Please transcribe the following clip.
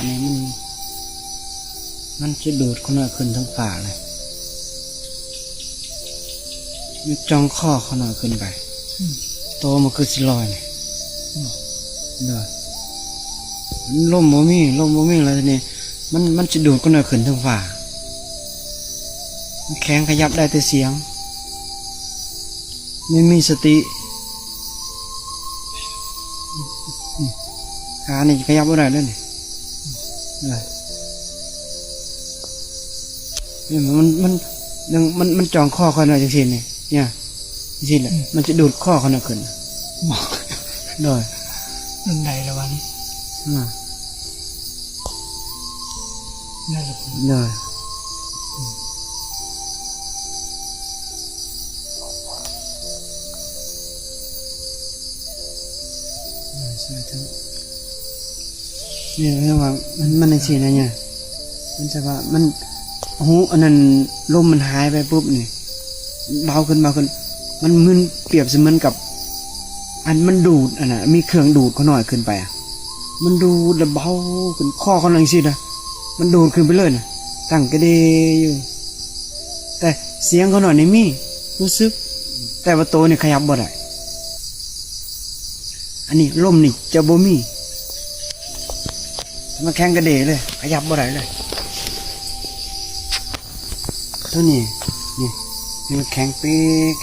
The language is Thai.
นี่มันจะดูดเขาหน่อยขึ้นทั้งฝ่าเลยมันจ้องข้อเขาหน่อยขึ้นไปโตมันคือสิลอยเนี่ยเด้อล่มโมมี่อะไรนี่มันจะดูดเขาหน่อยขึ้นทั้งฝ่ามันแข็งขยับได้แต่เสียงไม่มีสติขานี่ขยับไม่ได้เลยนี่มันจองข้อเขาหน่อยจังสิเนี่ยจังสิแหละมันจะดูดข้อเขาหน่อยขึ้นได้นั่นใดละวันนั่นแหละได้เนี่ยเรียกว่ามันในสีนะเนี่ยมันจะว่ามันหูอันนั้นลมมันหายไปปุ๊บนี่เบาขึ้นมันมึนเปรียบเสมือนกับอันมันดูดอันน่ะมีเครื่องดูดเขาหน่อยขึ้นไปมันดูดแล้วเบาขึ้นข้อเขาหน่อยสินะมันดูดขึ้นไปเลยนะตั้งกระเดอยู่แต่เสียงเขาหน่อยนี่มีรู้สึกแต่ว่าโตนี่ขยับบ่ได้อันนี้ลมนี่จะบ่มีมันแข็งกระเดเลยขยับบ่ได้เลยตัวนี้นี่มันแข็งเป๊ก